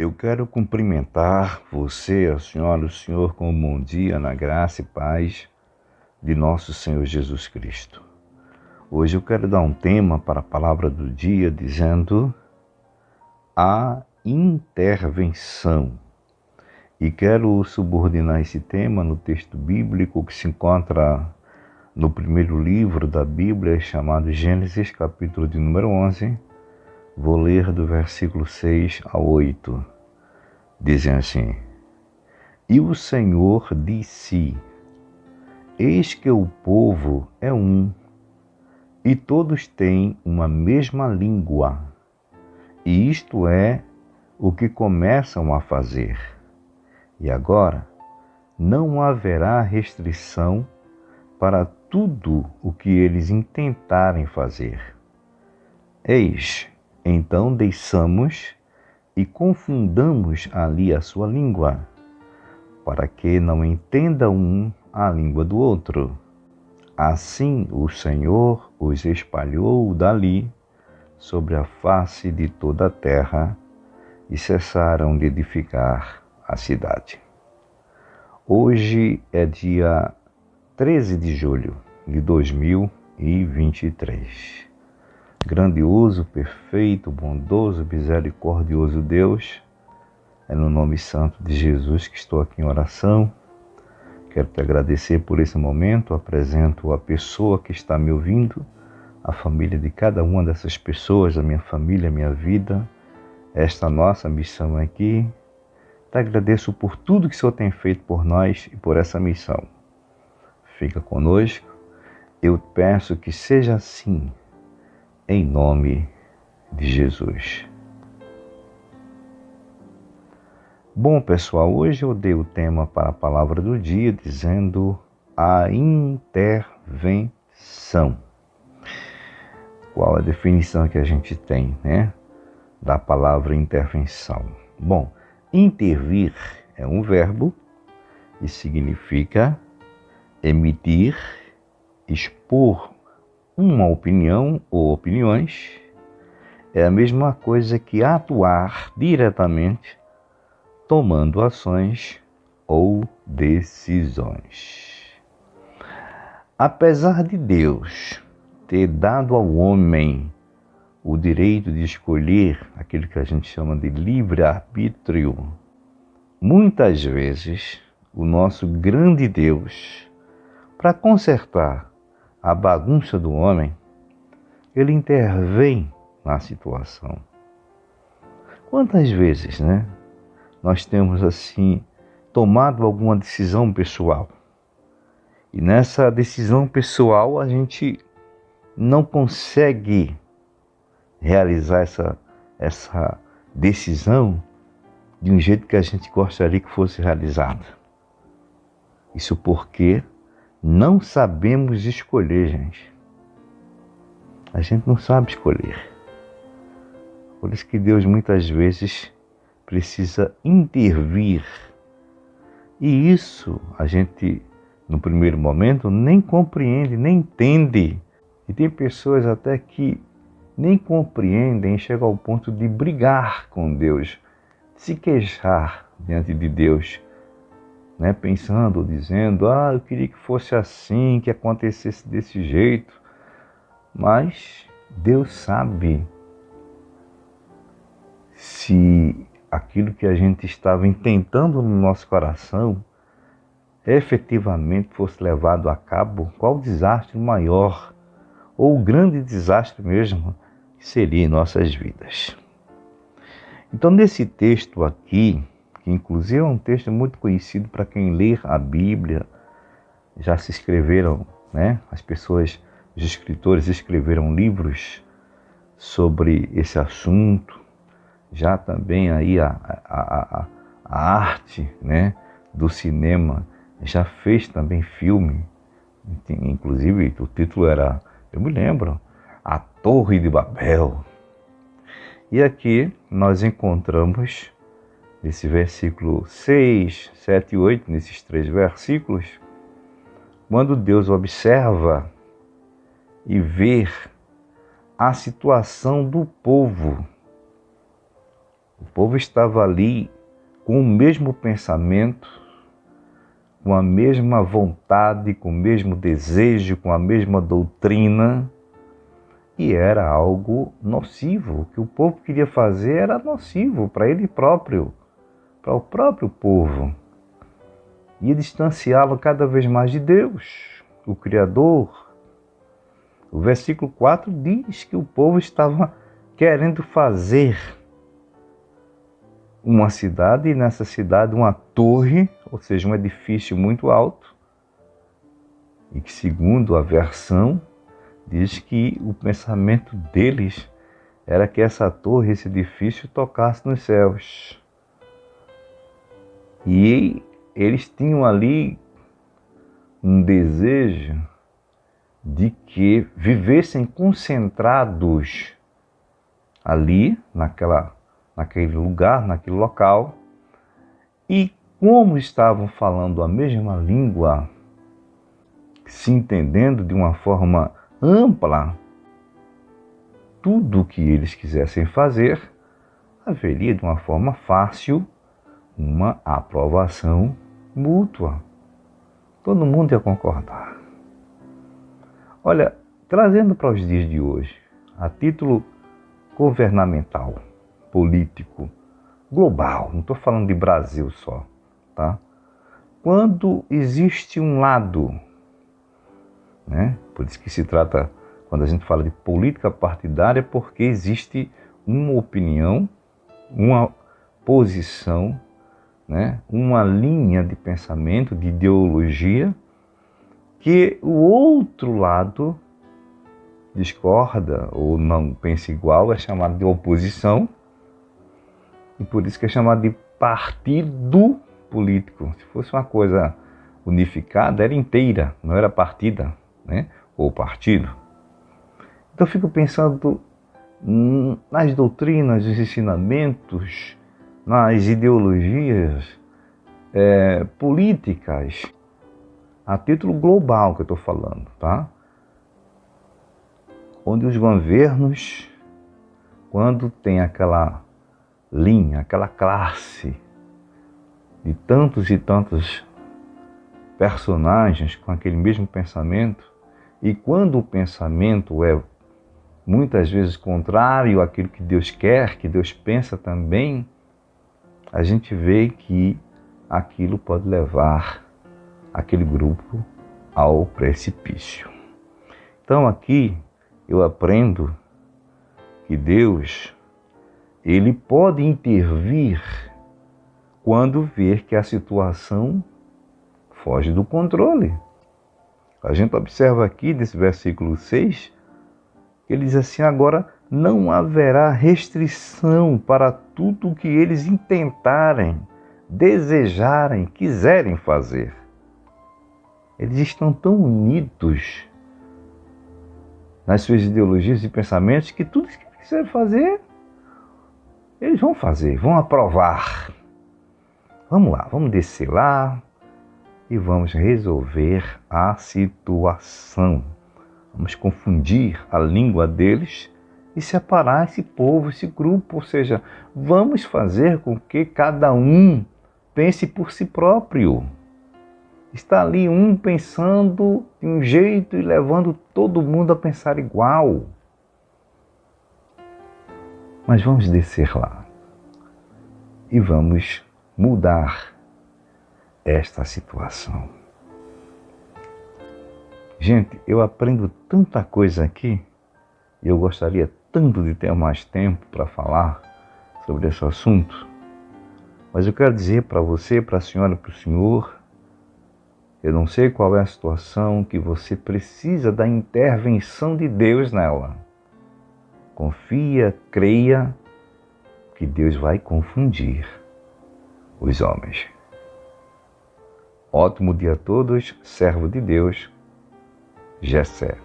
Eu quero cumprimentar você, a senhora, o senhor, com um bom dia na graça e paz de nosso Senhor Jesus Cristo. Hoje eu quero dar um tema para a palavra do dia dizendo a intervenção. E quero subordinar esse tema no texto bíblico que se encontra no primeiro livro da Bíblia, chamado Gênesis, capítulo de número 11. Vou ler do versículo 6 ao 8. Dizem assim: E o Senhor disse: Eis que o povo é um, e todos têm uma mesma língua, e isto é o que começam a fazer. E agora não haverá restrição para tudo o que eles intentarem fazer. Eis, então desçamos e confundamos ali a sua língua, para que não entenda um a língua do outro. Assim o Senhor os espalhou dali sobre a face de toda a terra e cessaram de edificar a cidade. Hoje é dia 13 de julho de 2023. Grandioso, perfeito, bondoso, misericordioso Deus, é no nome santo de Jesus que estou aqui em oração. Quero te agradecer por esse momento. Apresento a pessoa que está me ouvindo, a família de cada uma dessas pessoas, a minha família, a minha vida, esta nossa missão aqui. Te agradeço por tudo que o Senhor tem feito por nós e por essa missão. Fica conosco. Eu peço que seja assim, em nome de Jesus. Bom, pessoal, hoje eu dei o tema para a palavra do dia dizendo a intervenção. Qual a definição que a gente tem, da palavra intervenção? Bom, intervir é um verbo e significa emitir, expor uma opinião ou opiniões. É a mesma coisa que atuar diretamente, tomando ações ou decisões. Apesar de Deus ter dado ao homem o direito de escolher aquilo que a gente chama de livre-arbítrio, muitas vezes o nosso grande Deus, para consertar a bagunça do homem, ele intervém na situação. Quantas vezes, nós temos assim tomado alguma decisão pessoal e nessa decisão pessoal a gente não consegue realizar essa decisão de um jeito que a gente gostaria que fosse realizada. Isso porque não sabemos escolher, gente. A gente não sabe escolher. Por isso que Deus muitas vezes precisa intervir. E isso a gente, no primeiro momento, nem compreende, nem entende. E tem pessoas até que nem compreendem, chegam ao ponto de brigar com Deus, de se queixar diante de Deus, pensando, dizendo, eu queria que fosse assim, que acontecesse desse jeito. Mas Deus sabe se aquilo que a gente estava intentando no nosso coração efetivamente fosse levado a cabo, qual o desastre maior, ou o grande desastre mesmo, que seria em nossas vidas. Então, nesse texto aqui, que inclusive é um texto muito conhecido para quem lê a Bíblia, já se escreveram, as pessoas, os escritores escreveram livros sobre esse assunto, já também aí a arte, do cinema já fez também filme, inclusive o título era, eu me lembro, A Torre de Babel. E aqui nós encontramos nesse versículo 6, 7 e 8, nesses 3 versículos, quando Deus observa e vê a situação do povo O povo estava ali com o mesmo pensamento, com a mesma vontade, com o mesmo desejo, com a mesma doutrina, e era algo nocivo. O que o povo queria fazer era nocivo para ele próprio, para o próprio povo. Ia distanciá-lo cada vez mais de Deus, o Criador. O versículo 4 diz que o povo estava querendo fazer uma cidade, e nessa cidade uma torre, ou seja, um edifício muito alto, e que, segundo a versão, diz que o pensamento deles era que essa torre, esse edifício, tocasse nos céus. E eles tinham ali um desejo de que vivessem concentrados ali, naquele lugar, naquele local, e como estavam falando a mesma língua, se entendendo de uma forma ampla, tudo o que eles quisessem fazer, haveria de uma forma fácil uma aprovação mútua. Todo mundo ia concordar. Olha, trazendo para os dias de hoje, a título governamental, político, global, não estou falando de Brasil só, tá? Quando existe um lado, né? Por isso que se trata, quando a gente fala de política partidária, porque existe uma opinião, uma posição, né? Uma linha de pensamento, de ideologia, que o outro lado discorda ou não pensa igual, é chamado de oposição, e por isso que é chamado de partido político. Se fosse uma coisa unificada, era inteira, não era partida, né? Ou partido. Então eu fico pensando nas doutrinas, nos ensinamentos, nas ideologias políticas, a título global que eu estou falando, tá? Onde os governos, quando tem aquela linha, aquela classe de tantos e tantos personagens com aquele mesmo pensamento, e quando o pensamento é muitas vezes contrário àquilo que Deus quer, que Deus pensa também, a gente vê que aquilo pode levar aquele grupo ao precipício. Então aqui eu aprendo que Deus, Ele pode intervir quando ver que a situação foge do controle. A gente observa aqui nesse versículo 6, que ele diz assim: agora não haverá restrição para tudo o que eles intentarem, desejarem, quiserem fazer. Eles estão tão unidos nas suas ideologias e pensamentos que tudo que eles quiserem fazer, eles vão fazer, vão aprovar. Vamos lá, vamos descer lá e vamos resolver a situação. Vamos confundir a língua deles e separar esse povo, esse grupo. Ou seja, vamos fazer com que cada um pense por si próprio. Está ali um pensando de um jeito e levando todo mundo a pensar igual. Mas vamos descer lá e vamos mudar esta situação. Gente, eu aprendo tanta coisa aqui e eu gostaria tanto de ter mais tempo para falar sobre esse assunto. Mas eu quero dizer para você, para a senhora, para o senhor, eu não sei qual é a situação que você precisa da intervenção de Deus nela. Confia, creia que Deus vai confundir os homens. Ótimo dia a todos, servo de Deus, Gessé.